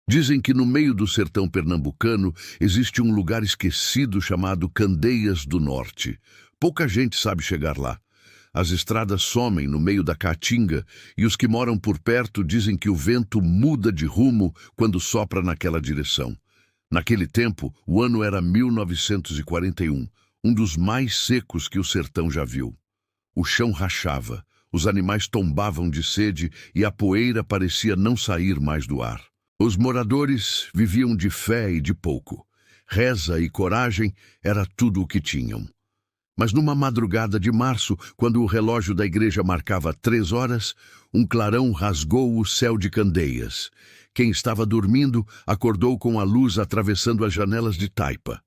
Dizem que no meio do sertão pernambucano existe um lugar esquecido chamado Candeias do Norte. Pouca gente sabe chegar lá. As estradas somem no meio da caatinga e os que moram por perto dizem que o vento muda de rumo quando sopra naquela direção. Naquele tempo, o ano era 1941, um dos mais secos que o sertão já viu. O chão rachava, os animais tombavam de sede e a poeira parecia não sair mais do ar. Os moradores viviam de fé e de pouco. Reza e coragem era tudo o que tinham. Mas numa madrugada de março, quando o relógio da igreja marcava 3 horas, um clarão rasgou o céu de Candeias. Quem estava dormindo acordou com a luz atravessando as janelas de taipa.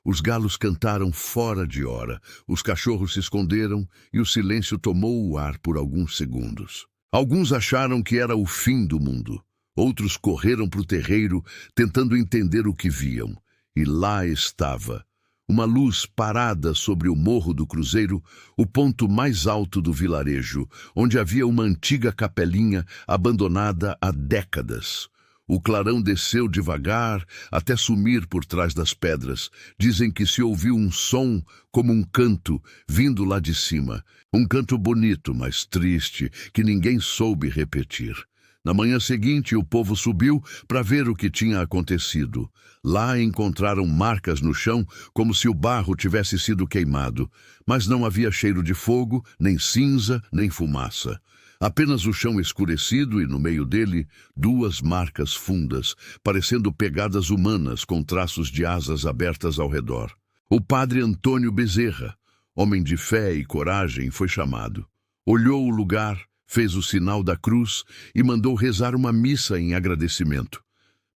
Os galos cantaram fora de hora, os cachorros se esconderam e o silêncio tomou o ar por alguns segundos. Alguns acharam que era o fim do mundo. Outros correram para o terreiro, tentando entender o que viam. E lá estava, uma luz parada sobre o morro do Cruzeiro, o ponto mais alto do vilarejo, onde havia uma antiga capelinha abandonada há décadas. O clarão desceu devagar até sumir por trás das pedras. Dizem que se ouviu um som como um canto vindo lá de cima. Um canto bonito, mas triste, que ninguém soube repetir. Na manhã seguinte, o povo subiu para ver o que tinha acontecido. Lá encontraram marcas no chão, como se o barro tivesse sido queimado. Mas não havia cheiro de fogo, nem cinza, nem fumaça. Apenas o chão escurecido e, no meio dele, 2 marcas fundas, parecendo pegadas humanas com traços de asas abertas ao redor. O padre Antônio Bezerra, homem de fé e coragem, foi chamado. Olhou o lugar, fez o sinal da cruz e mandou rezar uma missa em agradecimento.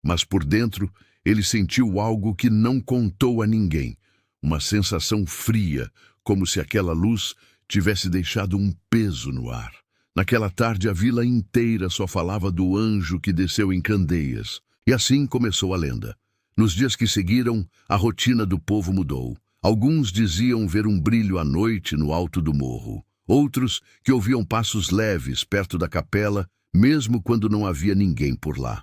Mas por dentro, ele sentiu algo que não contou a ninguém. Uma sensação fria, como se aquela luz tivesse deixado um peso no ar. Naquela tarde, a vila inteira só falava do anjo que desceu em Candeias. E assim começou a lenda. Nos dias que seguiram, a rotina do povo mudou. Alguns diziam ver um brilho à noite no alto do morro. Outros que ouviam passos leves perto da capela, mesmo quando não havia ninguém por lá.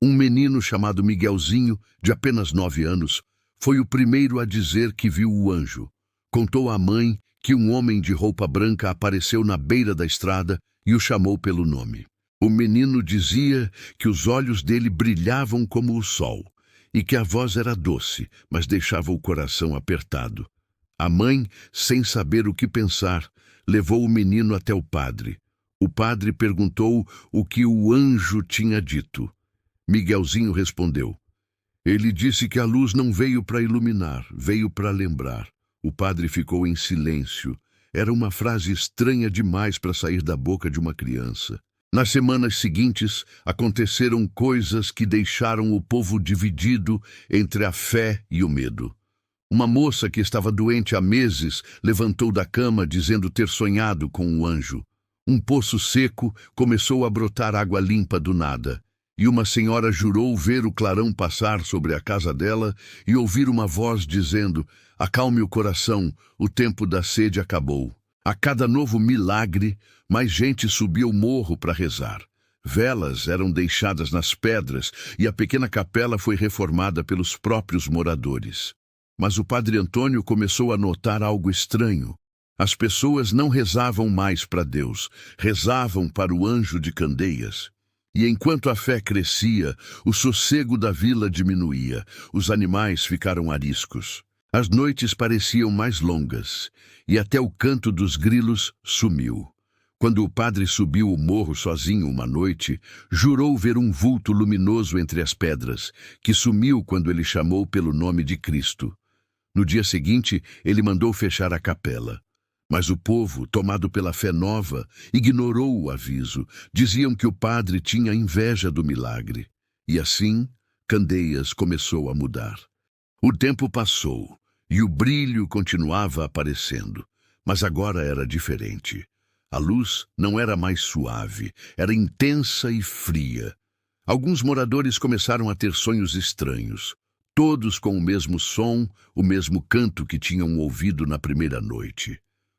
Um menino chamado Miguelzinho, de apenas 9 anos, foi o primeiro a dizer que viu o anjo. Contou à mãe que um homem de roupa branca apareceu na beira da estrada e o chamou pelo nome. O menino dizia que os olhos dele brilhavam como o sol e que a voz era doce, mas deixava o coração apertado. A mãe, sem saber o que pensar, levou o menino até o padre. O padre perguntou o que o anjo tinha dito. Miguelzinho respondeu: ele disse que a luz não veio para iluminar, veio para lembrar. O padre ficou em silêncio. Era uma frase estranha demais para sair da boca de uma criança. Nas semanas seguintes, aconteceram coisas que deixaram o povo dividido entre a fé e o medo. Uma moça que estava doente há meses levantou da cama dizendo ter sonhado com o anjo. Um poço seco começou a brotar água limpa do nada. E uma senhora jurou ver o clarão passar sobre a casa dela e ouvir uma voz dizendo: acalme o coração, o tempo da sede acabou. A cada novo milagre, mais gente subia o morro para rezar. Velas eram deixadas nas pedras e a pequena capela foi reformada pelos próprios moradores. Mas o padre Antônio começou a notar algo estranho. As pessoas não rezavam mais para Deus, rezavam para o anjo de Candeias. E enquanto a fé crescia, o sossego da vila diminuía, os animais ficaram ariscos. As noites pareciam mais longas, e até o canto dos grilos sumiu. Quando o padre subiu o morro sozinho uma noite, jurou ver um vulto luminoso entre as pedras, que sumiu quando ele chamou pelo nome de Cristo. No dia seguinte, ele mandou fechar a capela. Mas o povo, tomado pela fé nova, ignorou o aviso. Diziam que o padre tinha inveja do milagre. E assim, Candeias começou a mudar. O tempo passou, e o brilho continuava aparecendo. Mas agora era diferente. A luz não era mais suave, era intensa e fria. Alguns moradores começaram a ter sonhos estranhos. Todos com o mesmo som, o mesmo canto que tinham ouvido na primeira noite.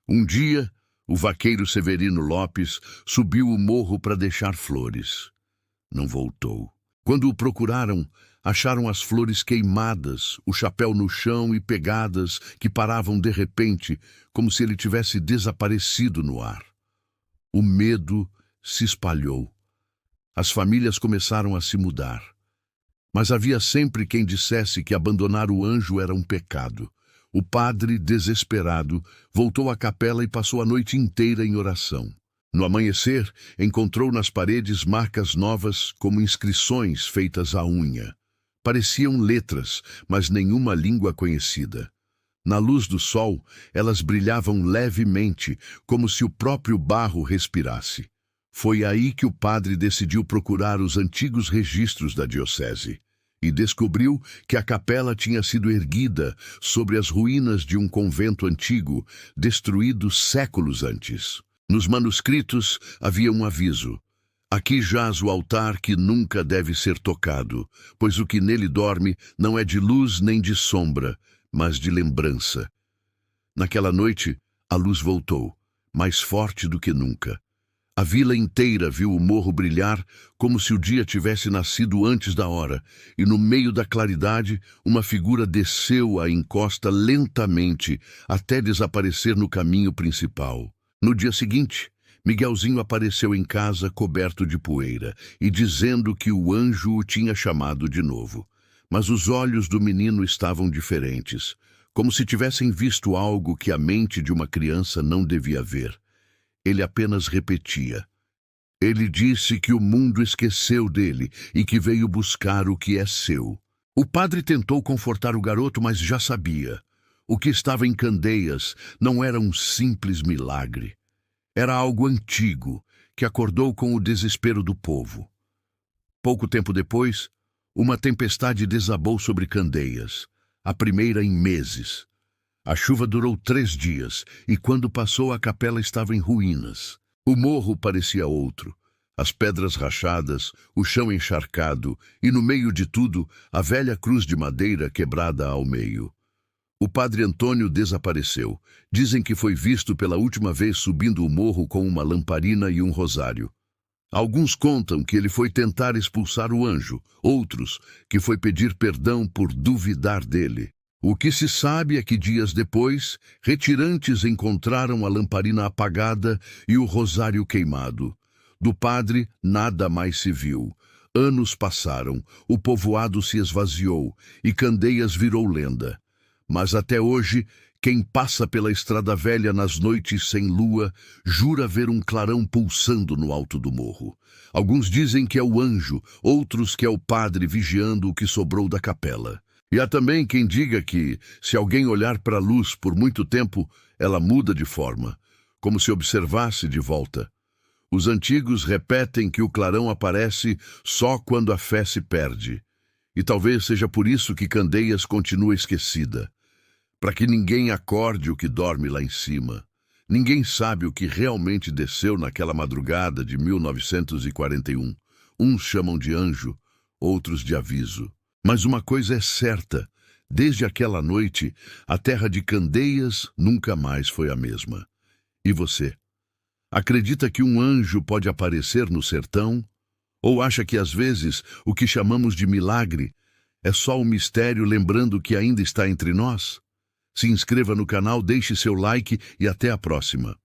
Um dia, o vaqueiro Severino Lopes subiu o morro para deixar flores. Não voltou. Quando o procuraram, acharam as flores queimadas, o chapéu no chão e pegadas que paravam de repente, como se ele tivesse desaparecido no ar. O medo se espalhou. As famílias começaram a se mudar. Mas havia sempre quem dissesse que abandonar o anjo era um pecado. O padre, desesperado, voltou à capela e passou a noite inteira em oração. No amanhecer, encontrou nas paredes marcas novas como inscrições feitas à unha. Pareciam letras, mas nenhuma língua conhecida. Na luz do sol, elas brilhavam levemente, como se o próprio barro respirasse. Foi aí que o padre decidiu procurar os antigos registros da diocese e descobriu que a capela tinha sido erguida sobre as ruínas de um convento antigo, destruído séculos antes. Nos manuscritos havia um aviso: aqui jaz o altar que nunca deve ser tocado, pois o que nele dorme não é de luz nem de sombra, mas de lembrança. Naquela noite, a luz voltou, mais forte do que nunca. A vila inteira viu o morro brilhar como se o dia tivesse nascido antes da hora, e no meio da claridade, uma figura desceu a encosta lentamente até desaparecer no caminho principal. No dia seguinte, Miguelzinho apareceu em casa coberto de poeira e dizendo que o anjo o tinha chamado de novo. Mas os olhos do menino estavam diferentes, como se tivessem visto algo que a mente de uma criança não devia ver. Ele apenas repetia. Ele disse que o mundo esqueceu dele e que veio buscar o que é seu. O padre tentou confortar o garoto, mas já sabia. O que estava em Candeias não era um simples milagre. Era algo antigo, que acordou com o desespero do povo. Pouco tempo depois, uma tempestade desabou sobre Candeias, a primeira em meses. A chuva durou 3 dias, e quando passou a capela estava em ruínas. O morro parecia outro, as pedras rachadas, o chão encharcado, e no meio de tudo, a velha cruz de madeira quebrada ao meio. O padre Antônio desapareceu. Dizem que foi visto pela última vez subindo o morro com uma lamparina e um rosário. Alguns contam que ele foi tentar expulsar o anjo, outros que foi pedir perdão por duvidar dele. O que se sabe é que dias depois, retirantes encontraram a lamparina apagada e o rosário queimado. Do padre, nada mais se viu. Anos passaram, o povoado se esvaziou e Candeias virou lenda. Mas até hoje, quem passa pela Estrada Velha nas noites sem lua, jura ver um clarão pulsando no alto do morro. Alguns dizem que é o anjo, outros que é o padre vigiando o que sobrou da capela. E há também quem diga que, se alguém olhar para a luz por muito tempo, ela muda de forma, como se observasse de volta. Os antigos repetem que o clarão aparece só quando a fé se perde. E talvez seja por isso que Candeias continua esquecida. Para que ninguém acorde o que dorme lá em cima. Ninguém sabe o que realmente desceu naquela madrugada de 1941. Uns chamam de anjo, outros de aviso. Mas uma coisa é certa, desde aquela noite, a terra de Candeias nunca mais foi a mesma. E você? Acredita que um anjo pode aparecer no sertão? Ou acha que às vezes o que chamamos de milagre é só um mistério lembrando que ainda está entre nós? Se inscreva no canal, deixe seu like e até a próxima.